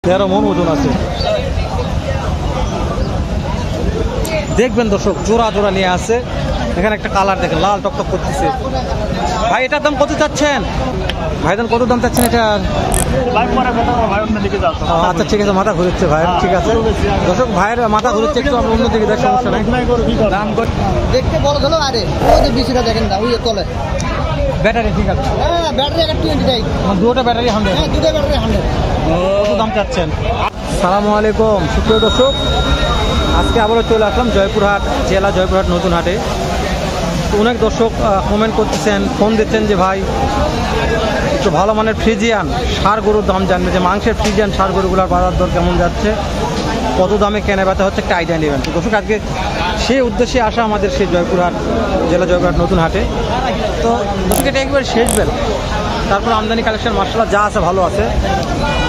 13 মন ওজন আছে। দেখবেন দর্শক জোড়া জোড়া নিয়ে আসে। এখানে একটা কালার দেখেন লাল টকটক করতেছে। ভাই এটার দাম কত চাচ্ছেন? ভাইজান কত দাম চাচ্ছেন এটার? আচ্ছা ঠিক আছে, মাথা ঘুরছে ভাই, ঠিক আছে দর্শক ভাইয়ের মাথা ঘুরছে, একটু আমরা অন্যদিকে দেখ, সমস্যা নাই। দেখতে বড় হলো আরে ওই যে বিসিটা দেখেন না, ওই তলে ব্যাটারি ঠিক আছে? হ্যাঁ ব্যাটারি একটা 20 টাই, দুটো ব্যাটারি 100। হ্যাঁ দুটো ব্যাটারি 100। কত দাম চাচ্ছেন? আসসালামু আলাইকুম সুপ্রিয় দর্শক, আজকে আবারও চলে আসলাম জয়পুরহাট জেলা, জয়পুরহাট নতুন হাটে। তো অনেক দর্শক কমেন্ট করতেছেন, ফোন দিচ্ছেন যে ভাই একটু ভালো মানের ফ্রিজিয়ান ষাঁড় গরুর দাম জানবে, যে মাংসের ফ্রিজিয়ান ষাঁড় গরুগুলোর বাজার দর কেমন যাচ্ছে, কত দামে কেনা বেচা হচ্ছে, একটা আইডিয়া নেবেন। তো দর্শক আজকে সেই উদ্দেশ্যে আসা আমাদের সেই জয়পুরহাট জেলা, জয়পুরহাট নতুন হাটে। তো দর্শক এটা একবার শেষ বেল, তারপর আমদানি কালেকশন মাসাল্লাহ যা আছে ভালো আছে।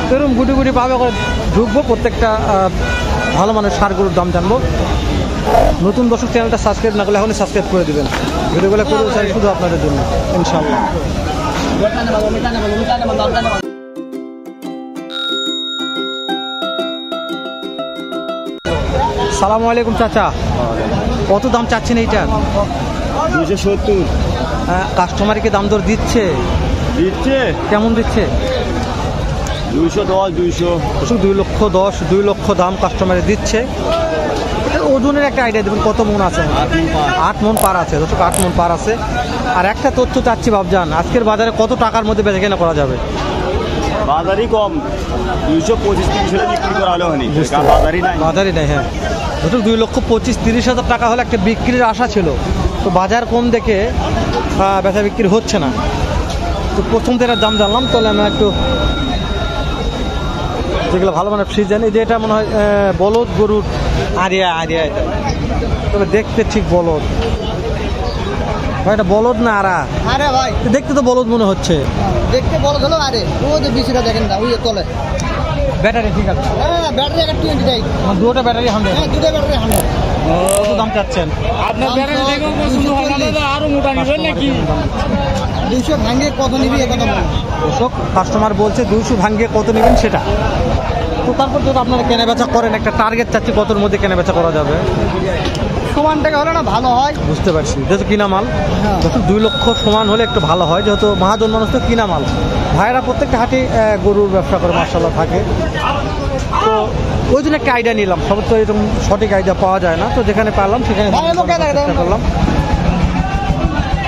তো এরকম গুটি গুটি পাবে করে ঢুকবো, প্রত্যেকটা ভালো মানের ষাঁড় গরুর দাম জানবো। নতুন দর্শক চ্যানেলটা সাবস্ক্রাইব না করলে এখনই সাবস্ক্রাইব করে দেবেন, ভিডিওগুলো করে চাই শুধু আপনাদের জন্য ইনশাআল্লাহ। সালামু আলাইকুম চাচা, কত দাম চাচ্ছেন এইটার? 270। কাস্টমারকে দাম দর দিচ্ছে? কেমন দিচ্ছে? 210, 200। 2,10,000, 2 লক্ষ দাম কাস্টমারে দিচ্ছে। ওজনের একটা আইডিয়া দেবেন, কত মন আছে? 8 মন পার আছে দর্শক, 8 মন পার আছে। আর একটা তথ্য চাচ্ছি বাবজান, আজকের বাজারে কত টাকার মধ্যে বেচাকেনা করা যাবে? বাজারই কম, 225-30 বিক্রি করা হলো হয়নি, বাজারই নাই। হ্যাঁ দর্শক 2,25,30,000 টাকা হলে একটা বিক্রির আশা ছিল, তো বাজার কম দেখে বেচা বিক্রি হচ্ছে না। তো প্রথম থেকে দাম জানলাম, তাহলে আমরা একটু যেগুলো ভালো মানে ফ্রিজ জানি, যে এটা মনে হয় বলদ গরুর আরিয়া এটা, তবে দেখতে ঠিক বলদ ভাই, এটা বলদ না আরা? আরে ভাই দেখতে তো বলদ মনে হচ্ছে। দেখতে বড় হলো আরে ওই যে বিসিটা দেখেন না, ওই তলে ব্যাটারি ঠিক আছে? হ্যাঁ ব্যাটারি একটা 20 টাই, দুটো ব্যাটারি 100। হ্যাঁ দুটো ব্যাটারি 100। কত দাম চাচ্ছেন? আপনার ব্যাটারি দেখেও পছন্দ হবে না, আরো মোটা নেবেন নাকি? 200 ভাঙে কত নিবি এ কথা বল। দর্শক কাস্টমার বলছে 200 ভাঙিয়ে কত নেবেন সেটা। তো তারপর যদি আপনারা কেনা বেচা করেন, একটা টার্গেট চাচ্ছি কতর মধ্যে কেনা বেচা করা যাবে? সমান টাকা হলে না ভালো হয়। বুঝতে পারছি, যেহেতু কিনা মাল দর্শক 2 লক্ষ সমান হলে একটু ভালো হয়, যেহেতু মহাজন মানুষ তো কিনা মাল। ভাইরা প্রত্যেকটা হাটে গরুর ব্যবসা করে মাশাআল্লাহ থাকে, তো ওই জন্য একটা আইডিয়া নিলাম। সব তো এরকম সঠিক আইডিয়া পাওয়া যায় না, তো যেখানে পারলাম সেখানে চেষ্টা করলাম।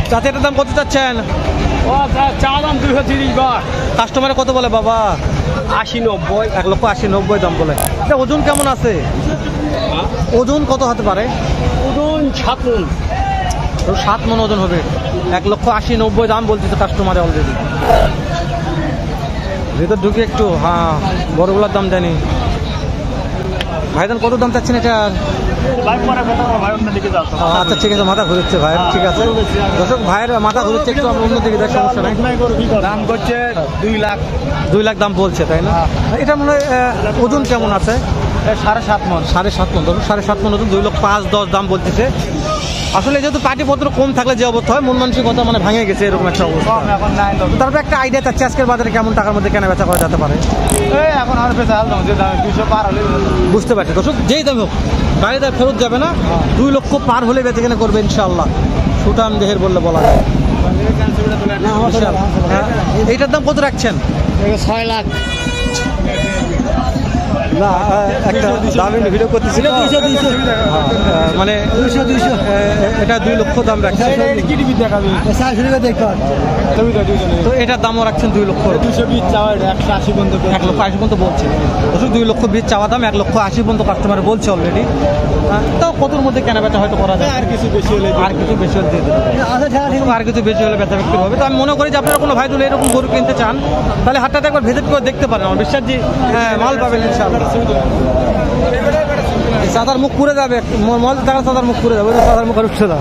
চাচা এটার দাম কত চাচ্ছেন? চা দাম 230। কাস্টমারে কত বলে বাবা? 80-90। 1,80,90 দাম বলে। এটা ওজন কেমন আছে? ওজন কত হতে পারে? ওজন 7 মন। 7 মন ওজন হবে। 1,80,90 দাম বলছে তো কাস্টমারে অলরেডি। ভেতর ঢুকে একটু বড়গুলোর দাম জানি। ভাইজান কত দাম চাচ্ছেন এটার? আচ্ছা ঠিক আছে, মাথা ঘুরছে ভাই, ঠিক আছে দর্শক ভাইয়ের মাথা ঘুরছে, একটু আমরা অন্যদিকে দেখ, সমস্যা নাই। দাম করছে 2 লাখ। 2 লাখ দাম বলছে, তাই না? এটা মনে হয় ওজন কেমন আছে? 7.5 মন। 7.5 মন দর্শক, 7.5 মন ওজন, 2,05,10 দাম বলতেছে। আসলে যেহেতু পাটিপত্র কম থাকলে যে অবস্থা হয়, মন মানসিকতা মানে ভাঙে গেছে, এরকম একটা অবস্থা। তারপরে একটা আইডিয়া চাচ্ছি আজকের বাজারে কেমন টাকার মধ্যে কেনা বেচা করা যেতে পারে? এখন আর বেচা দাম 200 পার হলে। বুঝতে পারছি দর্শক, যেই দাম হোক গাড়ি দাম ফেরত যাবে না, 2 লক্ষ পার হলে বেচে কেনা করবে ইনশাআল্লাহ, সুটান দেহের বললে বলা যায়। এইটার দাম কত রাখছেন? 6 লাখ। না একটা দামি ভিডিও করতেছিল, মানে 200 এটা 2 লক্ষ দাম রাখছে। তো এটার দামও রাখছেন 2 লক্ষ। 220 চাওয়া, 180 পর্যন্ত। 1,80,000 পর্যন্ত বলছে। 2 লক্ষ 20 চাওয়া দাম, 1,80,000 পর্যন্ত কাস্টমার বলছে অলরেডি। তাও কতর মধ্যে কেনা বেচা হয়তো করা যায়, আর কিছু বেশি হলে আর কিছু বেশি হলে দিয়ে দেবে, আর কিছু বেশি হলে বেচা বিক্রি হবে। তো আমি মনে করি যে আপনারা কোনো ভাই যদি এরকম গরু কিনতে চান, তাহলে হাটটাতে একবার ভিজিট করে দেখতে পারেন, আমার বিশ্বাস যে মাল পাবেন ইনশাআল্লাহ। সাদার মুখ পুড়ে যাবে, মল টাকা সাদার মুখ পুড়ে যাবে, সাদার মুখ আর উঠছে না।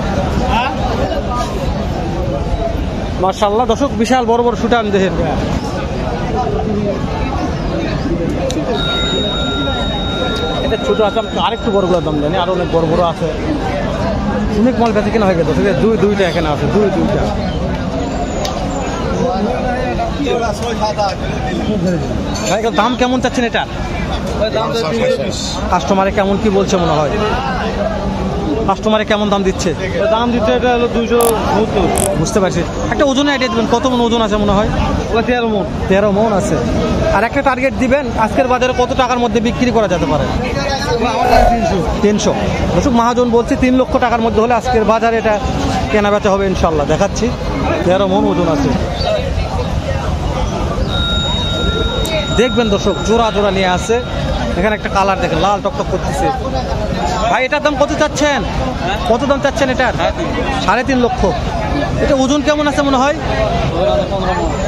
মাশাআল্লাহ দর্শক, বিশাল বড় বড় সুটান দেহের। এটা ছোট আছে, আরেকটু বড়গুলোর দাম জানি, আরো অনেক বড় বড় আছে। অনেক মাল বেঁচে কেনা হয়ে গেছে, দুইটা এখানে আছে, দুইটা। ভাই দাম কেমন চাচ্ছেন এটা? কাস্টমারে কেমন কি বলছে মনে হয়? কাস্টমারে কেমন দাম দিচ্ছে? দাম দিচ্ছে এটা হলো 270। বুঝতে পারছি। একটা ওজনে আইডিয়া দেবেন, কত মন ওজন আছে মনে হয়? 13 মণ। 13 মন আছে। আর একটা টার্গেট দিবেন, আজকের বাজারে কত টাকার মধ্যে বিক্রি করা যেতে পারে? 300। দর্শক মহাজন বলছে 3 লক্ষ টাকার মধ্যে হলে আজকের বাজারে এটা কেনা বেচা হবে ইনশাল্লাহ। দেখাচ্ছি 13 মন ওজন আছে। দেখবেন দর্শক, জোড়া জোড়া নিয়ে আসে। এখানে একটা কালার দেখেন, লাল টকটক করতেছে। ভাই এটার দাম কত চাচ্ছেন? কত দাম চাচ্ছেন এটার? 3.5 লক্ষ। এটা ওজন কেমন আছে মনে হয়?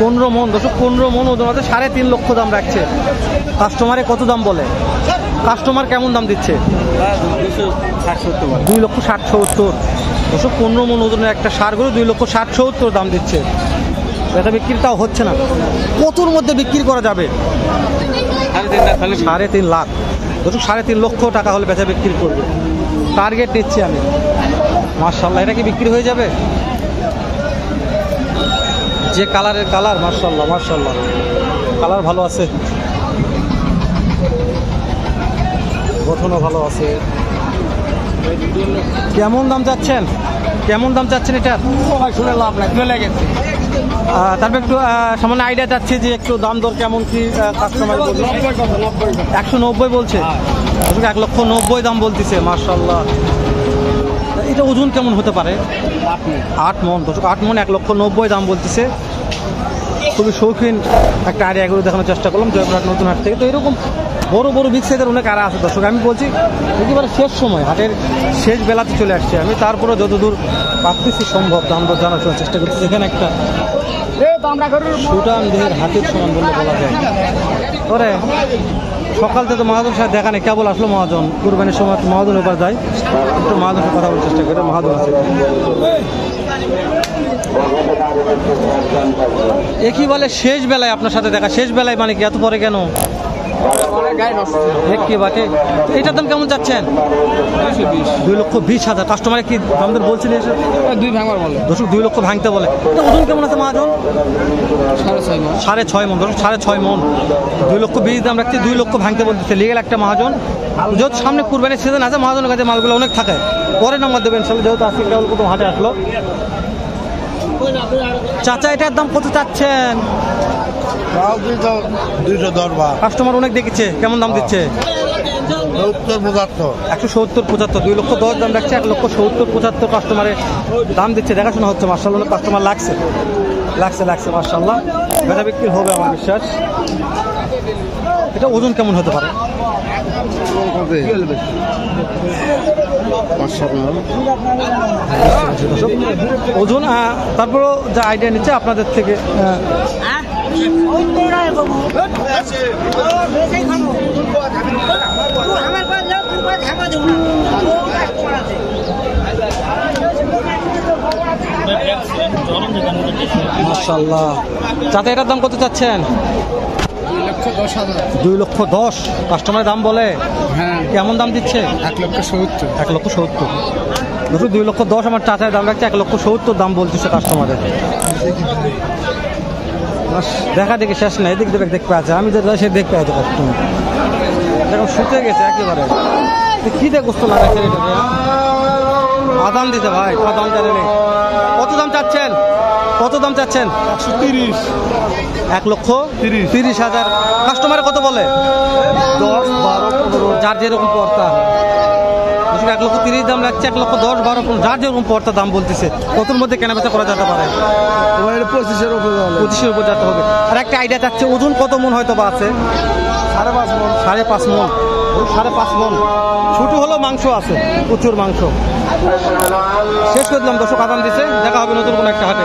15 মন। দর্শক 15 মন ওজন আছে, 3.5 লক্ষ দাম রাখছে। কাস্টমারে কত দাম বলে? কাস্টমার কেমন দাম দিচ্ছে? 2 লক্ষ 60-70। দর্শক 15 মন ওজনের একটা ষাঁড় গরু 2 লক্ষ 60-70 দাম দিচ্ছে। এটা বিক্রিটাও হচ্ছে না। কতর মধ্যে বিক্রি করা যাবে? 3.5 লাখ। দর্শক 3.5 লক্ষ টাকা হলে বেচা বিক্রি করবে। টার্গেট নিচ্ছি আমি। মাশাআল্লাহ, এটা কি বিক্রি হয়ে যাবে? যে কালারের কালার, মাশাআল্লাহ মাশাআল্লাহ, কালার ভালো আছে, গঠনও ভালো আছে। কেমন দাম চাচ্ছেন? কেমন দাম চাচ্ছেন এটা? শুনে লাভ নাই, চলে গেছে। তারপর একটু সামান্য আইডিয়া চাচ্ছি যে একটু দাম দর কেমন কি কাস্টমার বলছে? 190 বলছে। 1,90,000 দাম বলতেছে। মাশাআল্লাহ, এটা ওজন কেমন হতে পারে? 8 মন। দর্শক 8 মন 1,90,000 দাম বলতেছে। খুবই শৌখিন একটা আইডিয়া করে দেখানোর চেষ্টা করলাম জয়পুরহাট নতুন হাট থেকে। তো এরকম বড় বড় বিগ সাইজের অনেক আড়া আছে দর্শক। আমি বলছি একেবারে শেষ সময়, হাটের শেষ বেলাতে চলে আসছে আমি। তারপরে যতদূর পারতেছি সম্ভব দাম দর জানার চেষ্টা করতেছি। এখানে একটা সুটান দেহের হাতের সমান বললে বলা যায়। পরে সকাল থেকে তো মহাজন সাহেব দেখা নেই, কেবল আসলো মহাজন। কুরবানির সময় মহাজন এবার যায়, একটু মহাজনের কথা বলার চেষ্টা করে। মহাজন আছে। একই বলে শেষ বেলায় আপনার সাথে দেখা। শেষ বেলায় মানে কি এত পরে কেন? এটার দাম কেমন চাচ্ছেন? 2,20,000। কাস্টমারে কি দাম দর বলছিল? 2 ভাঙবার বলে। দর্শক 2 লক্ষ ভাঙতে বলে। ওজন কেমন আছে মহাজন? 6.5 মন। দর্শক 6.5 মন, 2,20,000 দাম রাখছে। 2 লক্ষ ভাঙতে বলতেছে লিগেল একটা মহাজন। যেহেতু সামনে কুরবানির সিজন আছে, মহাজনের কাছে মালগুলো অনেক থাকে। পরে নাম্বার দেবেন ইনশাআল্লাহ, যেহেতু আজকে কেবল প্রথম হাটে আসলো। চাচা এটার দাম কত চাচ্ছেন? 210। কাস্টমার অনেক দেখেছে, কেমন দাম দিচ্ছে? 170-75। 2 লক্ষ 10 দাম রাখছে। 1,70,75 কাস্টমারের দাম দিচ্ছে। দেখাশোনা হচ্ছে। মাশাআল্লাহ, কাস্টমার লাগছে মাশাআল্লাহ। বেচা বিক্রি হবে আমার বিশ্বাস। এটা ওজন কেমন হতে পারে? ওজন তারপরও যা আইডিয়া নিচ্ছে আপনাদের থেকে। মাশাআল্লাহ, চাচা এটার দাম কত চাচ্ছেন? 2,10,000। কাস্টমারের দাম বলে? হ্যাঁ। কেমন দাম দিচ্ছে? 1,70,000। 1,70,000। 2,10,000 আমার চাচার দাম রাখছে। 1,70,000 দাম বলতেছে কাস্টমারের। দেখা দেখি শেষ নাই। এদিক দেখে দেখতে আছে, আমি যেটা সে দেখতে আছে কাস্টমার। দেখো শুতে গেছে একেবারে। কি দিয়ে গোস্ত লাগাচ্ছে এটাকে? আদান দিতে ভাই, দাম জানে নেই। কত দাম চাচ্ছেন? কত দাম চাচ্ছেন? 130। 1,30,000। কাস্টমারে কত বলে? 10, 12, 15, যার যেরকম পর্তা। 1,30,000 দাম রাখছে। 1,10,000, 12, 15, যার যেরকম পর্তা দাম বলতেছে। কতর মধ্যে কেনাবেচা করা যেতে পারে? 25-এর উপর যেতে হবে। আর একটা আইডিয়া চাচ্ছে, ওজন কত মন হয়তো বা আছে? 5.5 মণ। 5.5 মন। 5.5 মন। ছোট হলেও মাংস আছে, প্রচুর মাংস। শেষ করে দিলাম দর্শক, আদান দিচ্ছে। দেখা হবে নতুন কোনো একটা হাটে।